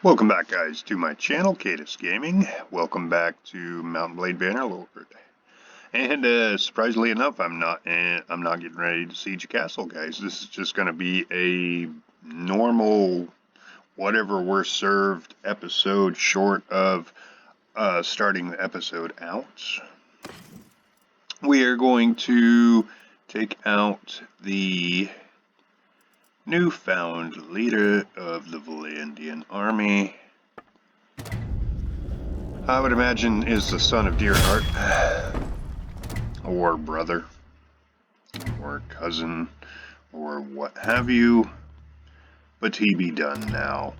Welcome back, guys, to my channel, Cadus Gaming. Welcome back to Mountain Blade Bannerlord. And surprisingly enough, I'm not getting ready to siege a castle, guys. This is just going to be a normal, whatever we're served episode, short of starting the episode out. We are going to take out the newfound leader of the Valandian army. I would imagine is the son of Deerheart, or brother, or cousin, or what have you, but he be done now.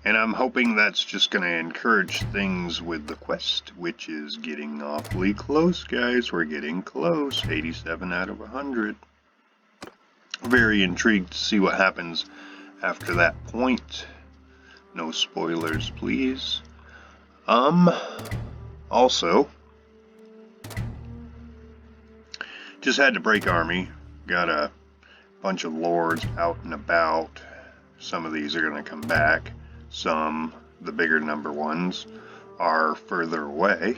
And I'm hoping that's just going to encourage things with the quest, which is getting awfully close, guys. We're getting close, 87 out of 100. Very intrigued to see what happens after that point. No spoilers, please. Also, just had to break army. Got a bunch of lords out and about. Some of these are going to come back. Some, the bigger number ones, are further away.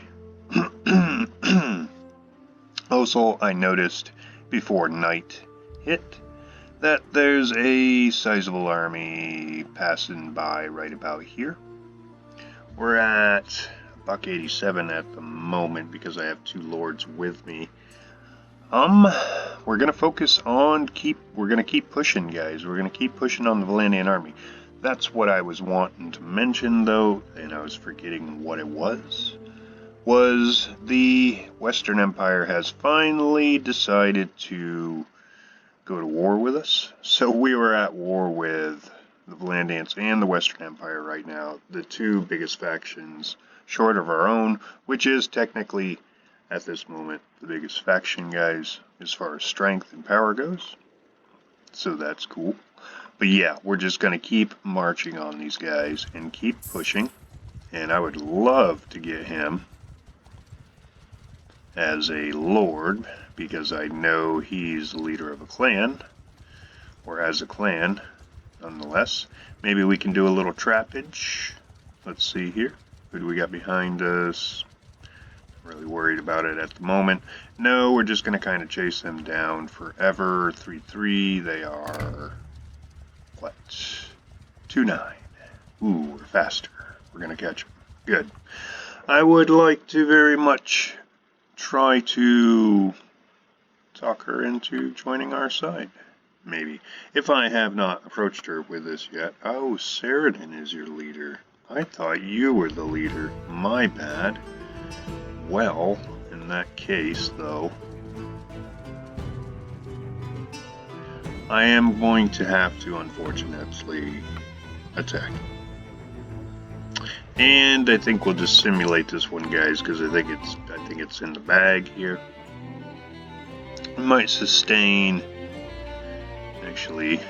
Also, I noticed before night hit that there's a sizable army passing by right about here. We're at $187 at the moment because I have two lords with me. We're gonna focus on we're gonna keep pushing, guys. We're gonna keep pushing on the Valandian army. That's what I was wanting to mention, though, and I was forgetting what it was the Western Empire has finally decided to go to war with us. So we were at war with the Valandians and the Western Empire right now, the two biggest factions, short of our own, which is technically, at this moment, the biggest faction, guys, as far as strength and power goes. So that's cool. But yeah, we're just going to keep marching on these guys and keep pushing. And I would love to get him as a lord, because I know he's the leader of a clan, or as a clan, nonetheless. Maybe we can do a little trappage. Let's see here. Who do we got behind us? Really worried about it at the moment. No, we're just going to kind of chase them down forever. 3-3, they are, what, 2-9. Ooh, we're faster. We're going to catch them. Good. I would like to very much try to talk her into joining our side. Maybe. If I have not approached her with this yet. Oh, Saradin is your leader. I thought you were the leader. My bad. Well, in that case, though, I am going to have to, unfortunately, attack. And I think we'll just simulate this one, guys, because I think it's in the bag here. We might sustain. Actually,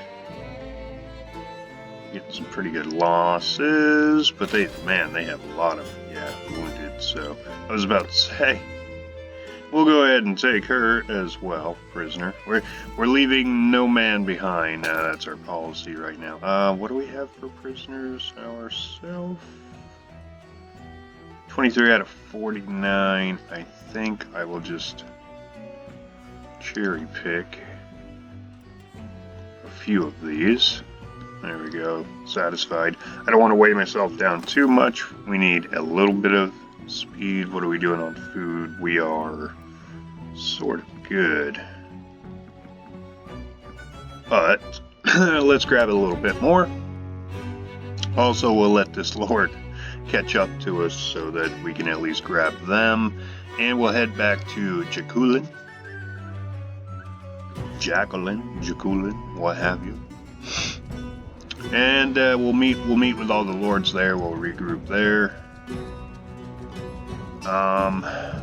getting some pretty good losses, but they have a lot of wounded. So I was about to say, we'll go ahead and take her as well, prisoner. We're leaving no man behind. That's our policy right now. What do we have for prisoners ourselves? 23 out of 49. I think I will just cherry pick a few of these. There we go. Satisfied. I don't want to weigh myself down too much. We need a little bit of speed. What are we doing on food? We are sort of good. But let's grab a little bit more. Also, we'll let this lord catch up to us so that we can at least grab them. And we'll head back to Jacqueline, what have you. And we'll meet with all the lords there. We'll regroup there.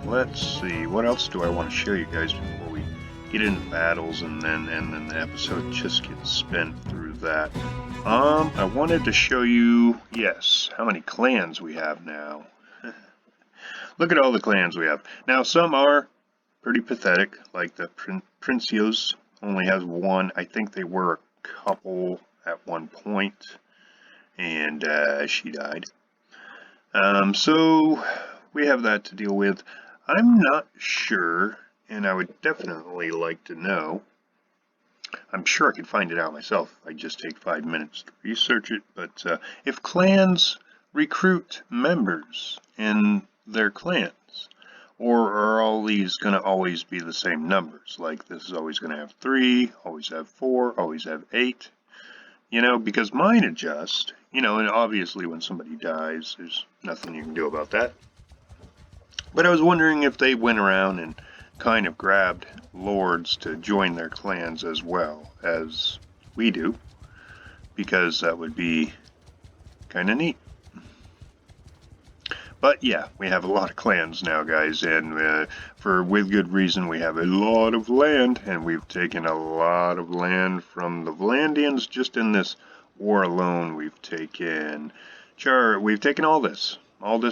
Let's see. What else do I want to share you guys before we get into battles and then the episode just gets spent through that? I wanted to show you, yes, how many clans we have now. Look at all the clans we have. Now, some are pretty pathetic, like the Princios only has one. I think they were a couple at one point. and she died. So we have that to deal with. I'm not sure, and I would definitely like to know. I'm sure I could find it out myself. I just take 5 minutes to research it. But if clans recruit members in their clans, or are all these going to always be the same numbers? Like this is always going to have 3, always have 4, always have 8. You know, because mine adjust. You know, and obviously when somebody dies, there's nothing you can do about that. But I was wondering if they went around and kind of grabbed lords to join their clans as well as we do, because that would be kind of neat. But yeah, we have a lot of clans now, guys, and with good reason. We have a lot of land, and we've taken a lot of land from the Vlandians just in this war alone. We've taken all this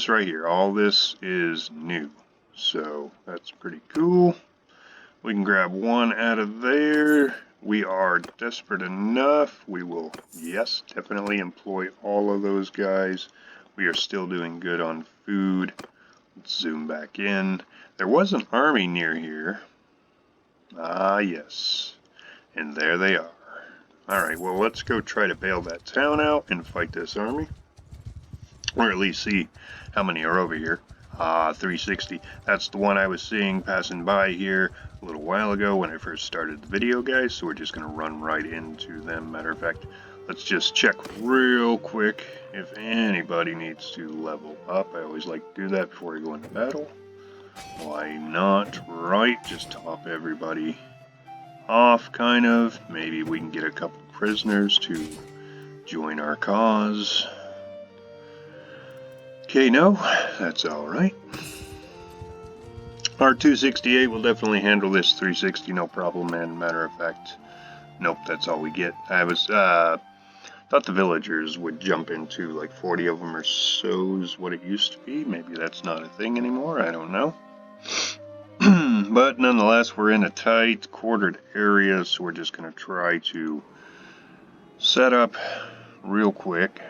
right here. All this is new, so that's pretty cool. We can grab one out of there. We are desperate enough. We will, yes, definitely employ all of those guys. We are still doing good on food. Let's zoom back in. There was an army near here. Ah, yes. And there they are. Alright, well, let's go try to bail that town out and fight this army. Or at least see how many are over here. 360. That's the one I was seeing passing by here a little while ago when I first started the video, guys. So we're just going to run right into them. Matter of fact, let's just check real quick if anybody needs to level up. I always like to do that before I go into battle. Why not? Right, just top everybody off, kind of. Maybe we can get a couple prisoners to join our cause. Okay, no, that's alright. Our 268 will definitely handle this 360, no problem, and matter of fact, nope, that's all we get. I was, thought the villagers would jump into like 40 of them or so is what it used to be. Maybe that's not a thing anymore, I don't know. But nonetheless, we're in a tight, quartered area, so we're just going to try to set up real quick.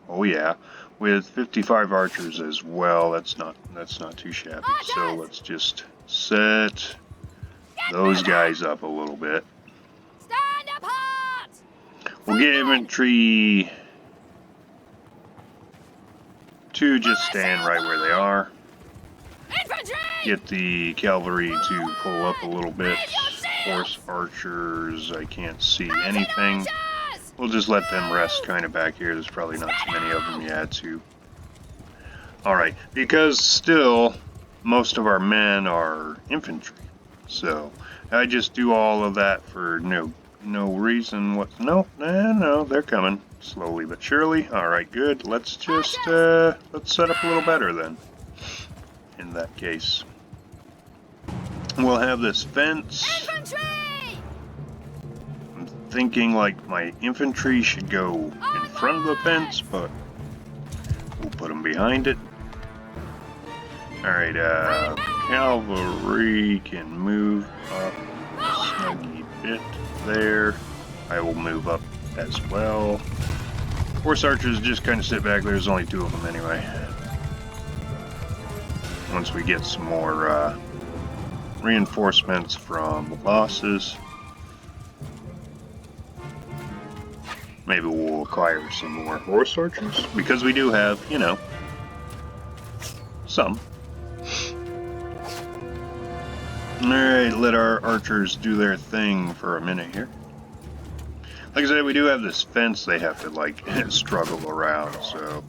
Oh yeah, with 55 archers as well. That's not too shabby. So let's just set those guys up a little bit. Stand apart! We'll get infantry to just stand right where they are. Infantry! Get the cavalry to pull up a little bit. Horse archers, I can't see anything. We'll just let them rest kind of back here. There's probably not too many of them yet to. Alright, because still most of our men are infantry. So I just do all of that for no reason. No, they're coming slowly but surely. Alright, good. Let's just let's set up a little better then. In that case, we'll have this fence. Infantry! I'm thinking like my infantry should go in front of the fence, but we'll put them behind it. Alright, cavalry can move up a snuggy bit there. I will move up as well. Horse archers just kind of sit back. There's only 2 of them anyway. Once we get some more reinforcements from the bosses, maybe we'll acquire some more horse archers, because we do have, you know, some. Alright, let our archers do their thing for a minute here. Like I said, we do have this fence they have to, like, struggle around, so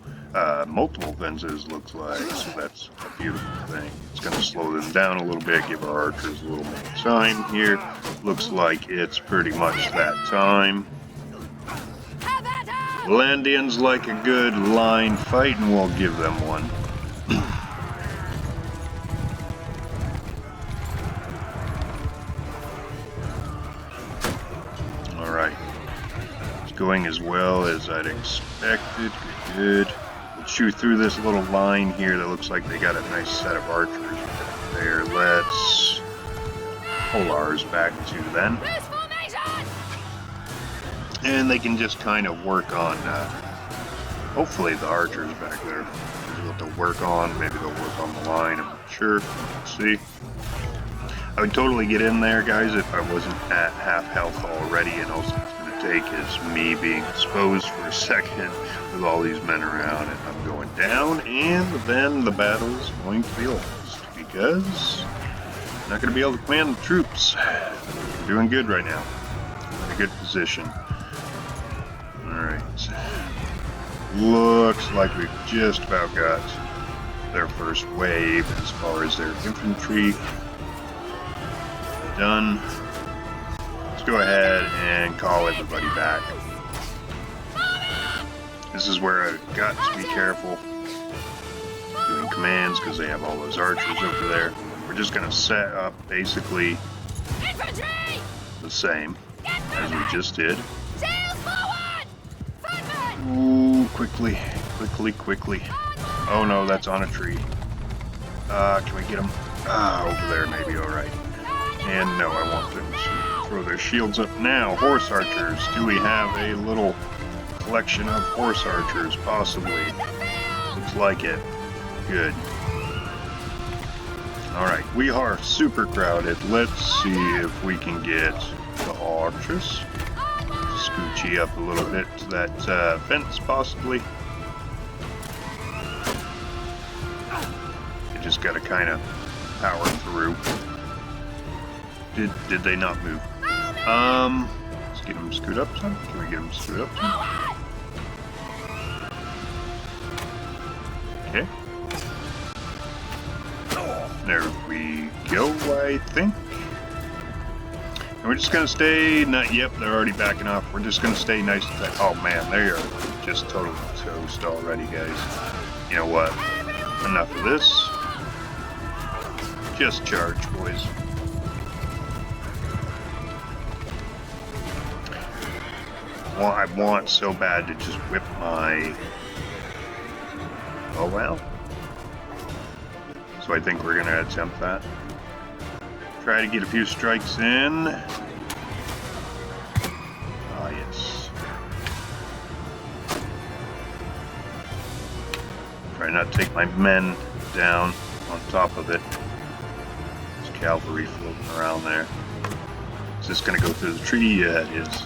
multiple fences looks like, so that's a beautiful thing. It's going to slow them down a little bit, give our archers a little more time here. Looks like it's pretty much that time. Vlandians like a good line fight, and we'll give them one. Alright. It's going as well as I'd expected. Good. We'll shoot through this little line here that looks like they got a nice set of archers there. Let's pull ours back to then. And they can just kind of work on, hopefully the archers back there. What they'll work on, maybe they'll work on the line, I'm not sure. Let's see. I would totally get in there, guys, if I wasn't at half health already, and all it's going to take is me being exposed for a second with all these men around, and I'm going down, and then the battle is going to be lost, because I'm not going to be able to command the troops. We're doing good right now. We're in a good position. Alright. Looks like we've just about got their first wave as far as their infantry done. Let's go ahead and call everybody back. This is where I've got to be careful doing commands because they have all those archers over there. We're just going to set up basically the same as we just did. Ooh, quickly. Oh no, that's on a tree. Can we get them? Over there maybe, alright. And no, I want them to throw their shields up now. Horse archers. Do we have a little collection of horse archers? Possibly. Looks like it. Good. Alright, we are super crowded. Let's see if we can get the archers. Scoochie up a little bit to that fence, possibly. You just gotta kind of power through. Did they not move? Let's get them scoot up some. Can we get them scoot up some? Okay. There we go, I think. And we're just gonna stay, yep, they're already backing off. We're just gonna stay nice and tight. Oh man, they are just totally toast already, guys. You know what? Enough of this. Just charge, boys. Well, I want so bad to just whip my... Oh well. So I think we're gonna attempt that. Try to get a few strikes in. Ah, yes. Try not to take my men down on top of it. There's cavalry floating around there. Is this gonna go through the tree? Yeah, it is.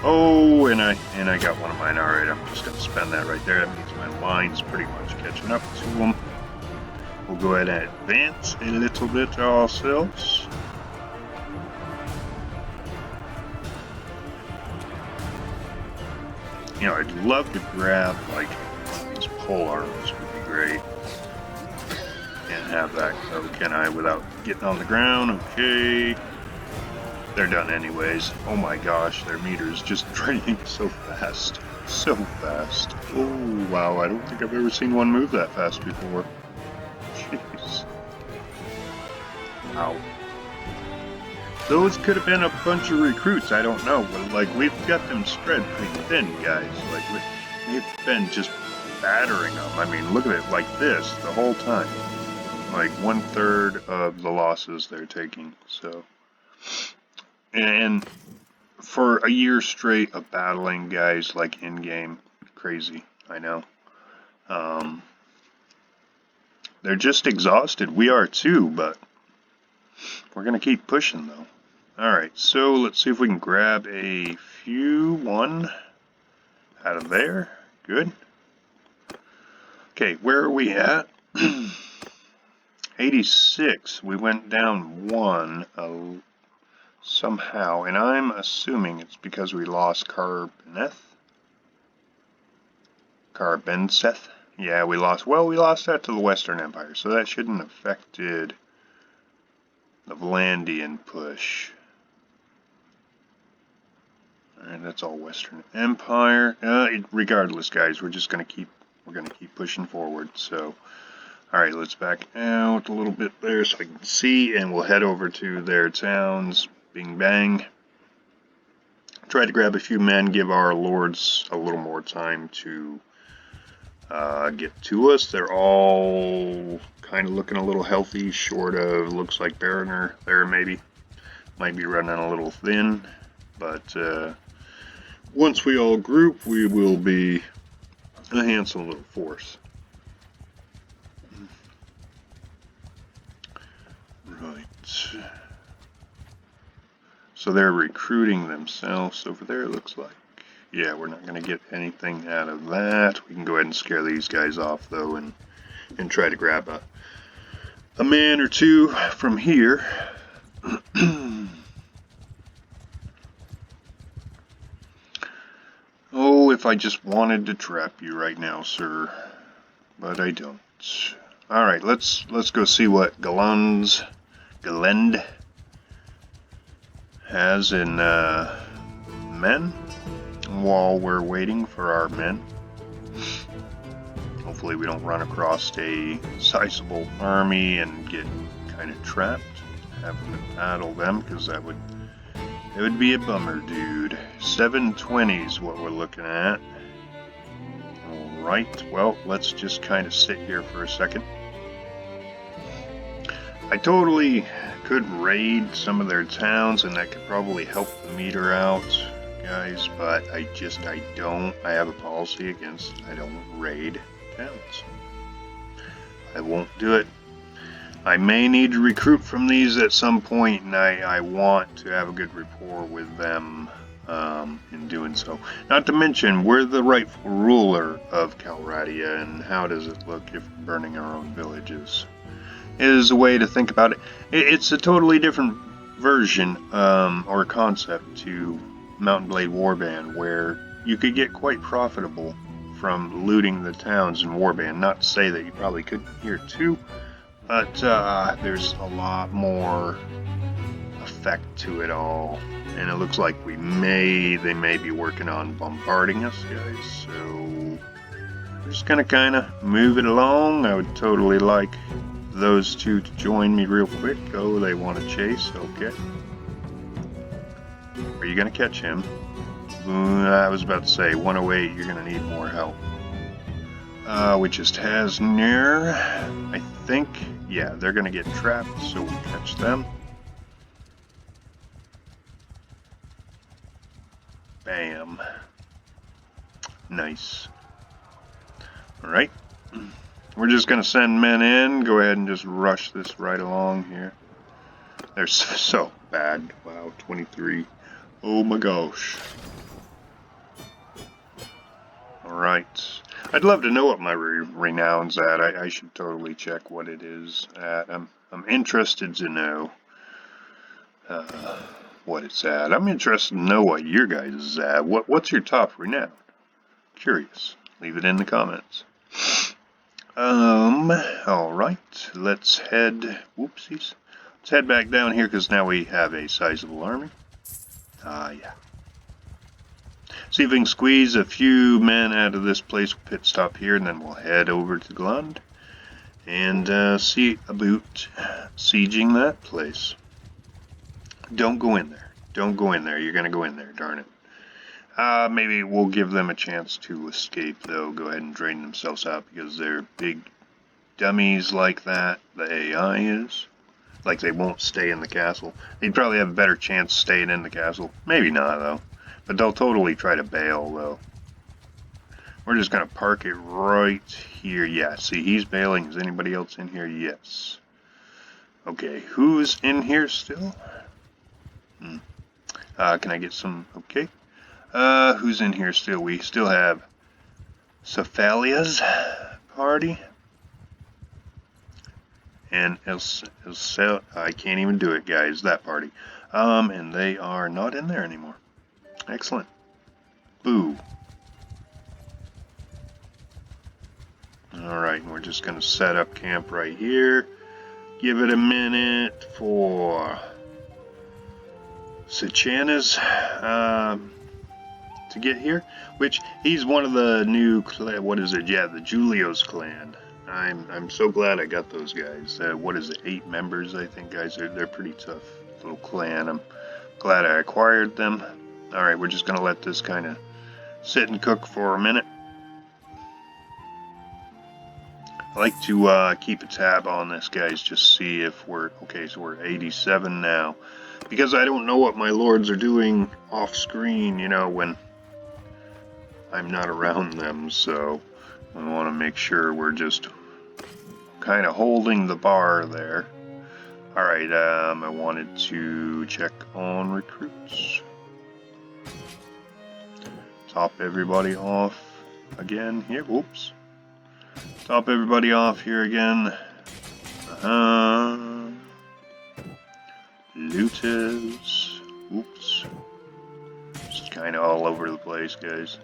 Oh, and I got one of mine. Alright, I'm just gonna spend that right there. That means my line's pretty much catching up to them. We'll go ahead and advance a little bit ourselves. You know, I'd love to grab, like, these pole arms would be great. Can't have that, though, can I, without getting on the ground? Okay. They're done anyways. Oh my gosh, their meter's just draining so fast. So fast. Oh, wow, I don't think I've ever seen one move that fast before. Jeez. Wow. Those could have been a bunch of recruits, I don't know. But, like, we've got them spread pretty thin, guys. Like, we've been just battering them. I mean, look at it like this the whole time. Like, 1/3 of the losses they're taking, so... And for a year straight of battling, guys, like in-game, crazy, I know. They're just exhausted. We are too, but we're going to keep pushing, though. Alright, so let's see if we can grab a few. One out of there. Good. Okay, where are we at? 86. We went down one somehow, and I'm assuming it's because we lost Carbenseth. Yeah, we lost that to the Western Empire, so that shouldn't have affected the Vlandian push. Alright, that's all Western Empire. Regardless, guys, we're gonna keep pushing forward. So, alright, let's back out a little bit there so I can see, and we'll head over to their towns. Bing bang. Try to grab a few men, give our lords a little more time to get to us. They're all kind of looking a little healthy, short of, looks like Bannerlord there maybe. Might be running a little thin. But once we all group, we will be a handsome little force. Right. So they're recruiting themselves over there, it looks like. Yeah, we're not going to get anything out of that. We can go ahead and scare these guys off, though, and try to grab a man or two from here. Oh, if I just wanted to trap you right now, sir. But I don't. Alright, let's go see what Galend has in men while we're waiting for our men. Hopefully we don't run across a sizable army and get kind of trapped, having to battle them, because it would be a bummer, dude. 720 is what we're looking at. Alright, well, let's just kind of sit here for a second. I totally could raid some of their towns, and that could probably help the meter out, guys, but I don't. I have a policy against, I don't raid towns. I won't do it. I may need to recruit from these at some point, and I want to have a good rapport with them in doing so. Not to mention, we're the rightful ruler of Calradia, and how does it look if we're burning our own villages? Is a way to think about it. It's a totally different version or concept to Mountain Blade Warband, where you could get quite profitable from looting the towns in Warband. Not to say that you probably couldn't here too, but there's a lot more effect to it all, and it looks like they may be working on bombarding us, guys. So we're just gonna kind of move it along. I would totally like those two to join me real quick. Oh, they want to chase. Okay. Are you gonna catch him? I was about to say 108. You're gonna need more help. We just has near. I think. Yeah, they're gonna get trapped, so we'll catch them. Bam. Nice. Alright. We're just going to send men in. Go ahead and just rush this right along here. They're so bad. Wow, 23. Oh my gosh. Alright. I'd love to know what my renown's at. I should totally check what it is at. I'm interested to know what it's at. I'm interested to know what your guys is at. What's your top renown? Curious. Leave it in the comments. Alright, let's head, whoopsies, let's head back down here, because now we have a sizable army. Yeah. See if we can squeeze a few men out of this place, we'll pit stop here, and then we'll head over to Glund, and see about sieging that place. Don't go in there. Don't go in there, you're gonna go in there, darn it. Maybe we'll give them a chance to escape, though. Go ahead and drain themselves out, because they're big dummies like that. The AI is. Like, they won't stay in the castle. They'd probably have a better chance staying in the castle. Maybe not, though. But they'll totally try to bail, though. We're just going to park it right here. Yeah, see, he's bailing. Is anybody else in here? Yes. Okay, who's in here still? Can I get some... Okay. Who's in here still? We still have Cephalia's party. And I can't even do it, guys, that party. And they are not in there anymore. Excellent. Boo. Alright, we're just going to set up camp right here. Give it a minute for Sechana's to get here, which he's one of the new what is it? Yeah, the Julio's clan. I'm so glad I got those guys. What is it? 8 members, I think, guys. They're pretty tough little clan. I'm glad I acquired them. All right, we're just gonna let this kind of sit and cook for a minute. I like to keep a tab on this, guys, just see if we're okay. So we're 87 now. because I don't know what my lords are doing off screen, you know, when I'm not around them, so I want to make sure we're just kind of holding the bar there. Alright, I wanted to check on recruits. Top everybody off again here. Whoops. Top everybody off here again. Looters. Oops. Just kind of all over the place, guys.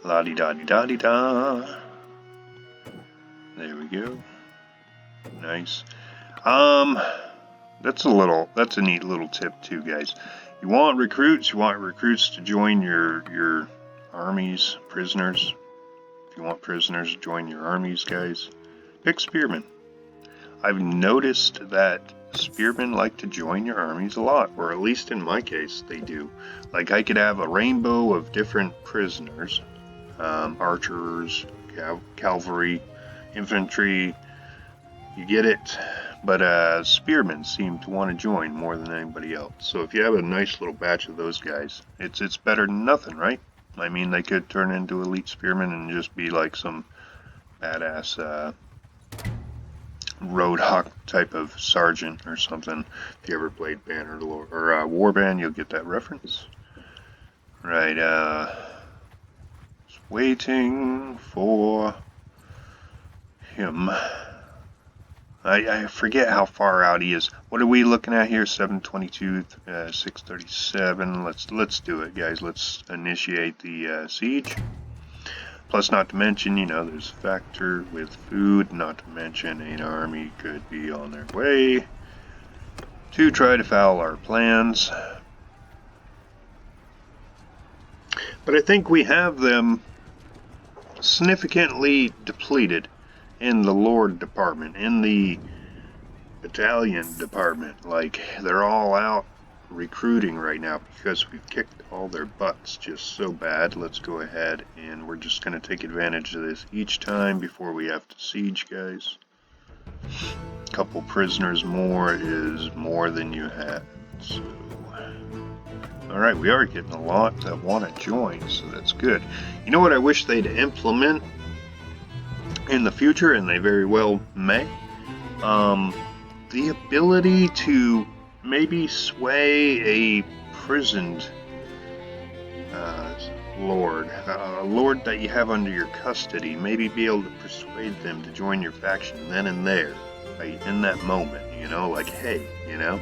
La-di-da-di-da-di-da. There we go. Nice. That's a neat little tip too, guys. You want recruits to join your armies, prisoners. If you want prisoners to join your armies, guys, pick spearmen. I've noticed that spearmen like to join your armies a lot, or at least in my case, they do. Like, I could have a rainbow of different prisoners, archers, cavalry, infantry, you get it. But spearmen seem to want to join more than anybody else. So if you have a nice little batch of those guys, it's better than nothing, right? I mean, they could turn into elite spearmen and just be like some badass roadhog type of sergeant or something. If you ever played Bannerlord or Warband, you'll get that reference. Right, just waiting for him. I forget how far out he is. What are we looking at here? 722, 637. Let's do it, guys. Let's initiate the siege. Plus, not to mention, you know, there's a factor with food. Not to mention, an army could be on their way to try to foul our plans. But I think we have them significantly depleted in the Lord department, in the battalion department. Like, they're all out recruiting right now because we've kicked all their butts just so bad. Let's go ahead and we're just going to take advantage of this each time before we have to siege, guys. A couple prisoners more is more than you had. So, alright, we are getting a lot that want to join, so that's good. You know what I wish they'd implement in the future, and they very well may? The ability to maybe sway a prisoned lord, a lord that you have under your custody, maybe be able to persuade them to join your faction then and there, right, in that moment, you know, like, hey, you know?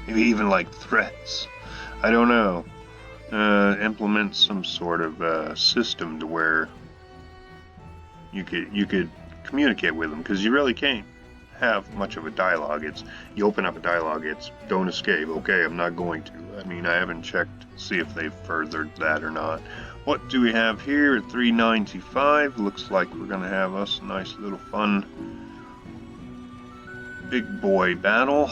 Maybe even like threats. I don't know. Implement some sort of system to where you could communicate with them, because you really can't have much of a dialogue. It's, you open up a dialogue, it's don't escape. Okay, I'm not going to. I mean, I haven't checked to see if they've furthered that or not. What do we have here at 395? Looks like we're gonna have us a nice little fun big boy battle,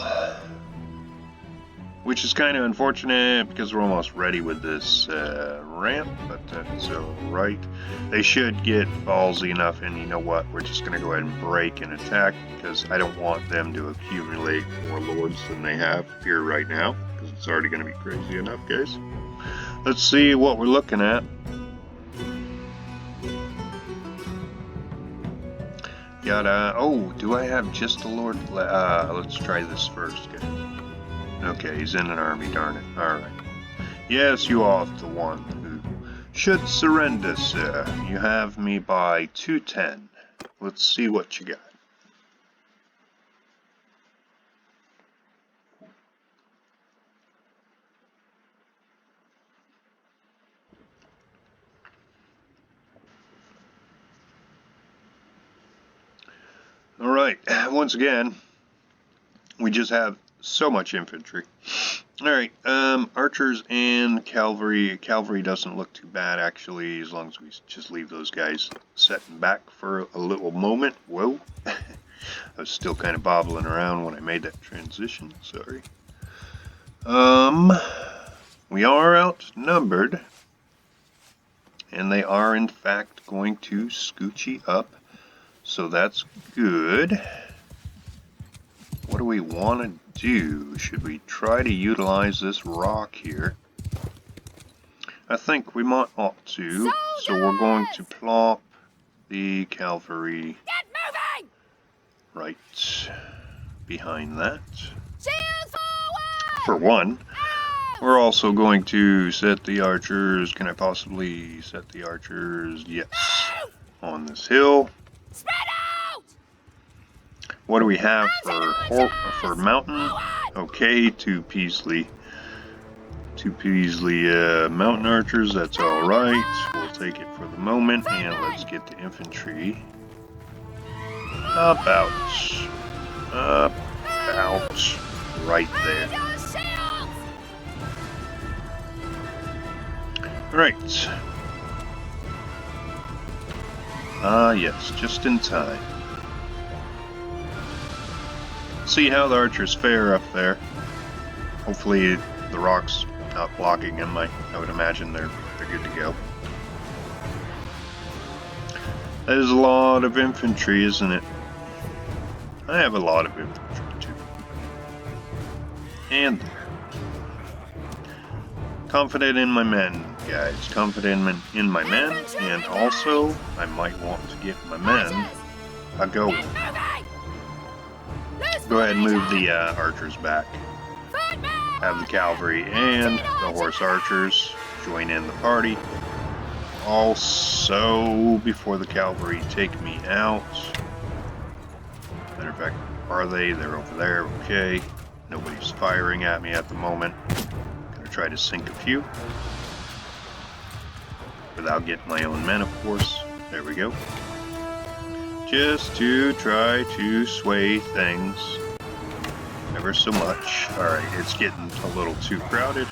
which is kind of unfortunate because we're almost ready with this ramp, but that's alright. They should get ballsy enough, and you know what, we're just going to go ahead and break and attack, because I don't want them to accumulate more lords than they have here right now, because it's already going to be crazy enough, guys. Let's see what we're looking at. Oh, do I have just a lord? Let's try this first, guys. Okay, he's in an army, darn it. Alright. Yes, you are the one who should surrender, sir. You have me by 210. Let's see what you got. Alright, once again, we just have so much infantry. Alright, archers and cavalry. Cavalry doesn't look too bad, actually, as long as we just leave those guys setting back for a little moment. Whoa. I was still kind of bobbling around when I made that transition, sorry. We are outnumbered, and they are in fact going to scoochie up So that's good. What do we want to do? Should we try to utilize this rock here? I think we might ought to. So we're going to plop the cavalry Get moving! right behind that. Shields forward! For one. Arrows! We're also going to set the archers. Can I possibly set the archers? Yes. On this hill. Spread out! What do we have Mountain for mountain? Okay, two Peasley mountain archers. That's all right. We'll take it for the moment, and let's get the infantry about right there. Right. Yes, just in time. See how the archers fare up there. Hopefully the rock's not blocking them. I would imagine they're good to go. That is a lot of infantry, isn't it? I have a lot of infantry too. And confident in my men, guys. Confident in my men, and also I might want to get my men a go. Go ahead and move the archers back. Have the cavalry and the horse archers join in the party. Also, before the cavalry take me out. Matter of fact, are they? They're over there. Okay. Nobody's firing at me at the moment. Gonna try to sink a few. Without getting my own men, of course. There we go. Just to try to sway things ever so much. Alright, it's getting a little too crowded.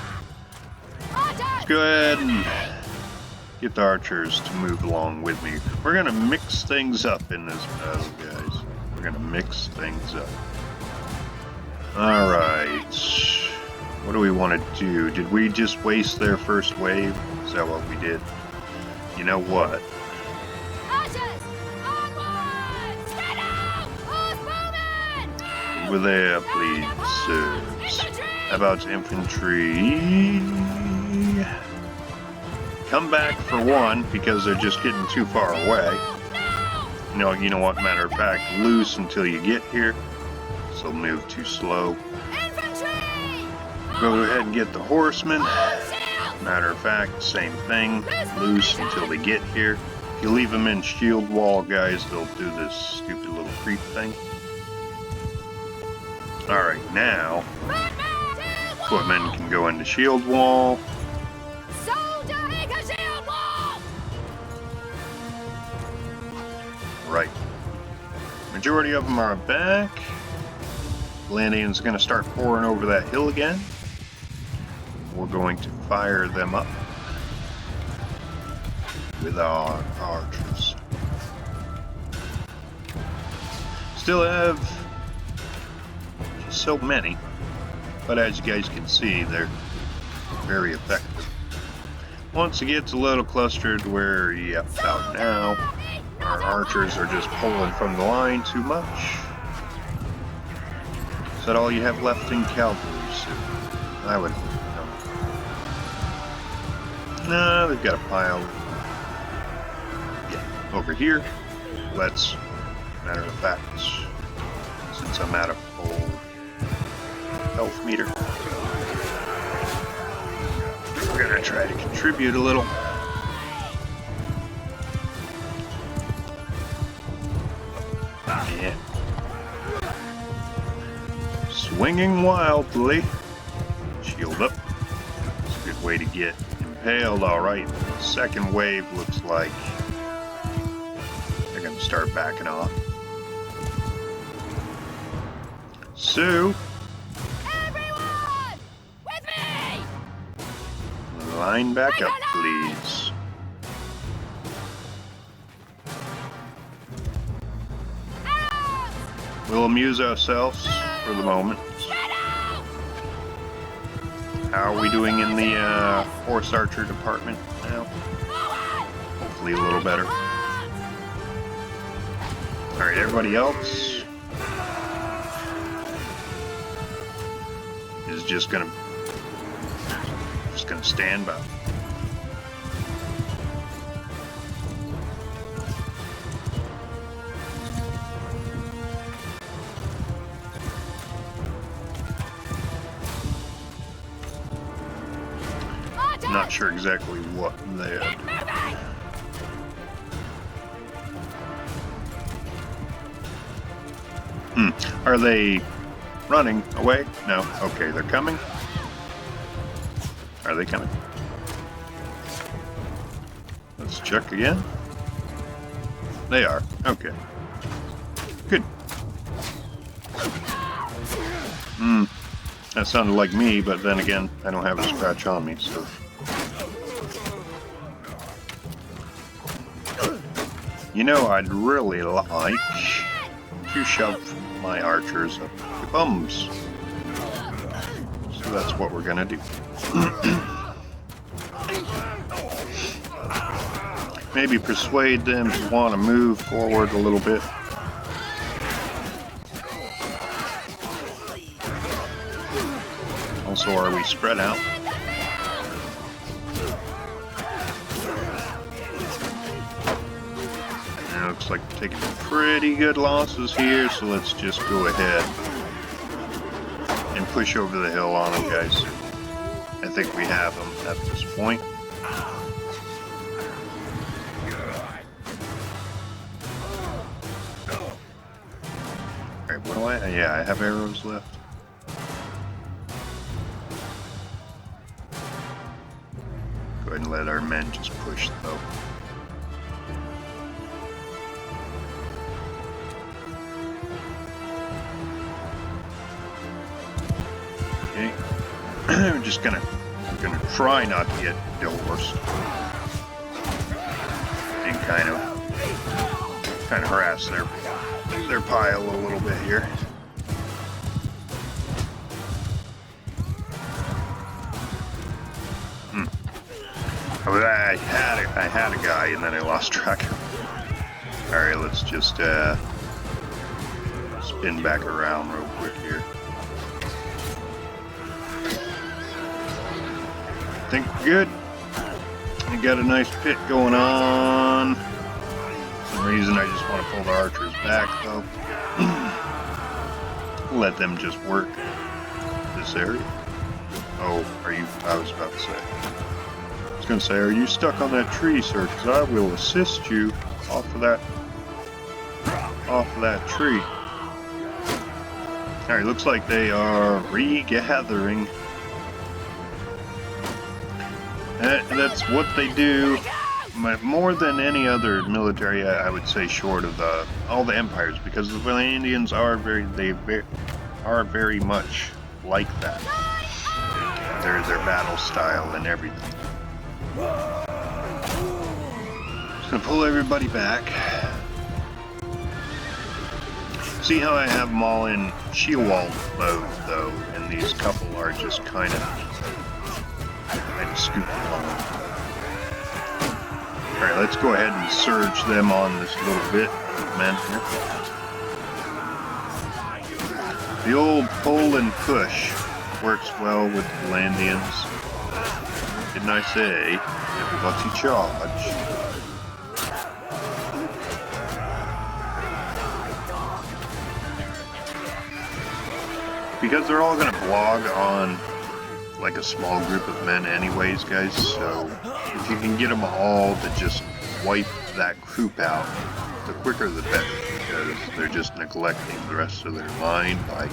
Let's go ahead and get the archers to move along with me. We're gonna mix things up in this battle, guys. We're gonna mix things up. Alright. What do we want to do? Did we just waste their first wave? Is that what we did? You know what? Over there, please, sirs. How about infantry? Come back for one, because they're just getting too far away. No, you know what? Matter of fact, loose until you get here. So move too slow. Go ahead and get the horsemen. Matter of fact, same thing. Loose until they get here. If you leave them in shield wall, guys, they'll do this stupid little creep thing. Alright, now, footmen can go into shield wall. Right. Majority of them are back. Atlantean's going to start pouring over that hill again. We're going to fire them up with our archers. Still have so many, but as you guys can see, they're very effective. Once it gets a little clustered where, yep, about now, our archers are just pulling from the line too much. Is that all you have left in cavalry, Sue? I would no, they've got a pile. Yeah, over here. Let's, matter of fact, since I'm at a full health meter, we're gonna try to contribute a little. Yeah. Swinging wildly. Shield up. It's a good way to get impaled. Alright, the second wave looks like they're gonna start backing off. So, Everyone! With me! line back up, please. We'll amuse ourselves for the moment. How are we doing in the horse archer department now? Hopefully a little better. Alright, everybody else is just gonna stand by. Not sure exactly what they are. Are they running away? No. Okay, they're coming. Are they coming? Let's check again. They are. Okay. Good. That sounded like me, but then again, I don't have a scratch on me, so. You know, I'd really like to shove my archers up the bums. So that's what we're gonna do. Maybe persuade them to want to move forward a little bit. Also, are we spread out? And it looks like we're taking pretty good losses here, so let's just go ahead and push over the hill on them, guys. I think we have them at this point. Alright, what do I... Yeah, I have arrows left. Go ahead and let our men just push, though. Okay. We're just gonna try not to get divorced and kind of harass their pile a little bit here. I had a guy and then I lost track of him. Alright, let's just spin back around real quick here. I think we're good. We got a nice pit going on. For some reason I just want to pull the archers back though. Let them just work this area. Oh, are you? I was about to say. I was going to say, are you stuck on that tree, sir? Because I will assist you off of that tree. Alright, looks like they are regathering. That's what they do. More than any other military, I would say, short of all the empires, because the Valandians are very much like that. Their battle style and everything. Just gonna pull everybody back. See how I have them all in shield wall mode though, and these couple are just kind of scooping along. Alright, let's go ahead and surge them on this little bit of men here. The old pull and push works well with the Valandians. Didn't I say everybody charge? Because they're all going to blog on like a small group of men anyways, guys, so if you can get them all to just wipe that group out, the quicker the better, because they're just neglecting the rest of their line by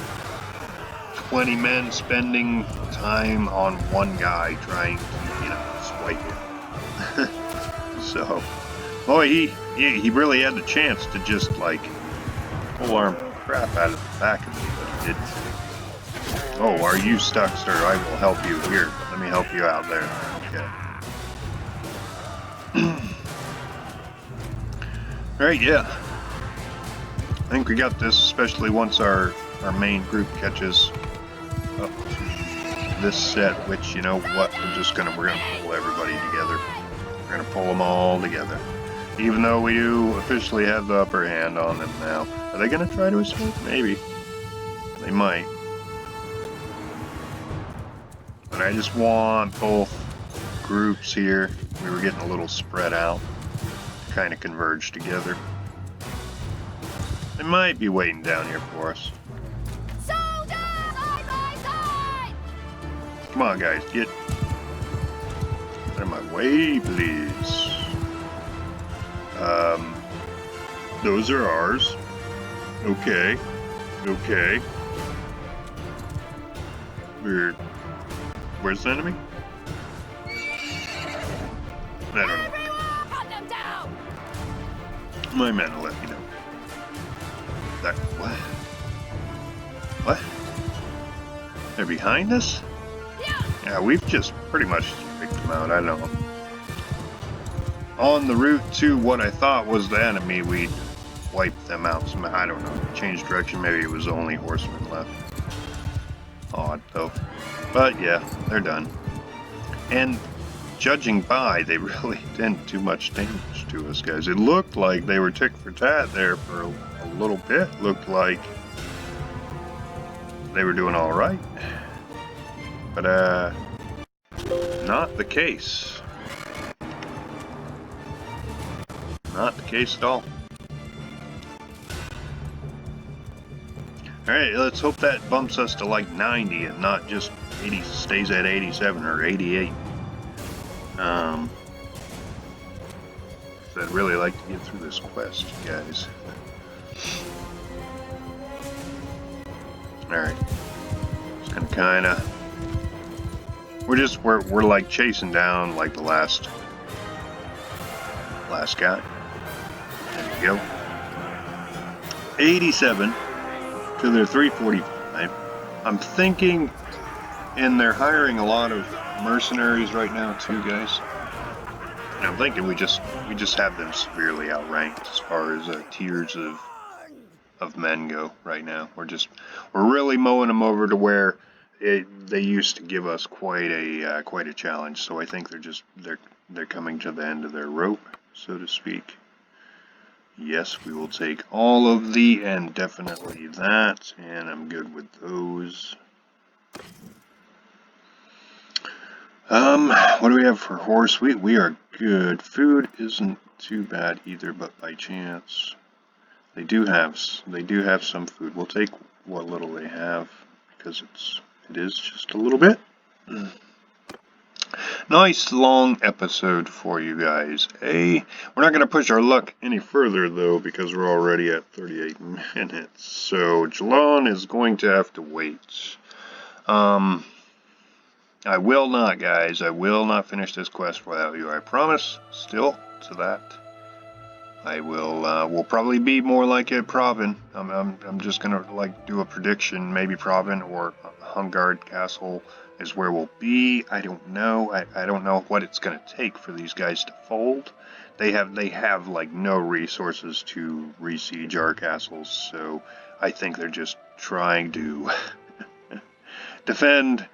20 men spending time on one guy trying to, swipe him. So, boy, he really had the chance to just, like, pull arm crap out of the back of me, but he didn't. Oh, are you stuck, sir? I will help you. Here, let me help you out there. Okay. Alright, yeah. I think we got this, especially once our main group catches up to this set, which, you know what, we're gonna pull everybody together. We're gonna pull them all together. Even though we do officially have the upper hand on them now. Are they going to try to escape? Maybe. They might. But I just want both groups here. We were getting a little spread out. Kind of converge together. They might be waiting down here for us. Soldiers! Side by side! Come on, guys. Get out of my way, please. Those are ours. Okay. Okay. Where's the enemy? I don't know. Everyone! Hunt them down! My men will let me know. That what? What? They're behind us? Yeah, we've just pretty much picked them out. I don't know. On the route to what I thought was the enemy, we wiped them out. Somehow, I don't know. Changed direction. Maybe it was only horsemen left. Odd though. But yeah, they're done. And judging by, they really didn't do much damage to us, guys. It looked like they were tick for tat there for a little bit. Looked like they were doing all right. But not the case. Not the case at all. Alright, let's hope that bumps us to like 90 and not just 80, stays at 87 or 88. I'd really like to get through this quest, you guys. Alright. Just gonna kinda... We're like chasing down like the last guy. There you go. 87 to their 345. I'm thinking, and they're hiring a lot of mercenaries right now too, guys. And I'm thinking we just have them severely outranked as far as tiers of men go right now. We're really mowing them over to where they used to give us quite a challenge. So I think they're coming to the end of their rope, so to speak. Yes, we will take all of the and definitely that, and I'm good with those. What do we have for horse? We are good. Food isn't too bad either, but by chance they do have some food. We'll take what little they have because it is just a little bit. Nice long episode for you guys. We're not going to push our luck any further though because we're already at 38 minutes. So Jalon is going to have to wait. I will not, guys. I will not finish this quest without you. I promise. Still to that. I will. Will probably be more like a Provin. I'm just gonna like do a prediction. Maybe Provin or Hungard Castle is where we'll be. I don't know. I don't know what it's gonna take for these guys to fold. They have like no resources to re-siege our castles. So I think they're just trying to defend.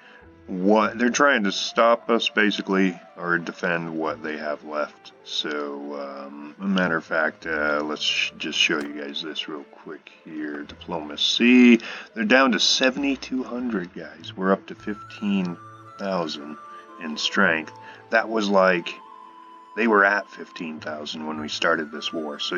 What they're trying to stop us basically, or defend what they have left. So a matter of fact, let's just show you guys this real quick here. Diplomacy, they're down to 7,200 guys. We're up to 15,000 in strength. That was like they were at 15,000 when we started this war. So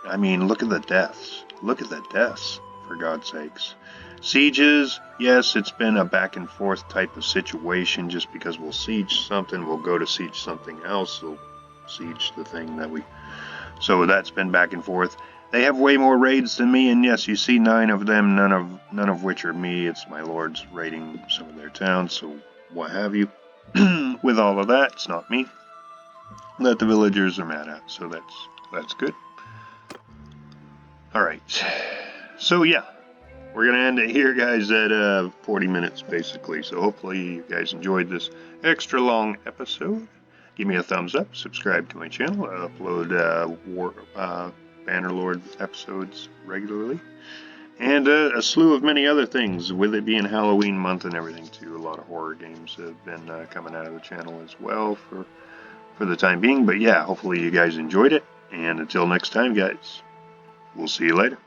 I mean, look at the deaths. Look at the deaths, for God's sakes. Sieges, yes, it's been a back and forth type of situation. Just because we'll siege something, we'll go to siege something else. We'll siege the thing that we... So that's been back and forth. They have way more raids than me, and yes, you see 9 of them, none of which are me. It's my lords raiding some of their towns, so what have you. With all of that, it's not me that the villagers are mad at, so that's good. Alright, so yeah. We're going to end it here, guys, at 40 minutes, basically. So hopefully you guys enjoyed this extra long episode. Give me a thumbs up. Subscribe to my channel. I upload Bannerlord episodes regularly. And a slew of many other things, with it being Halloween month and everything, too. A lot of horror games have been coming out of the channel as well for the time being. But yeah, hopefully you guys enjoyed it. And until next time, guys, we'll see you later.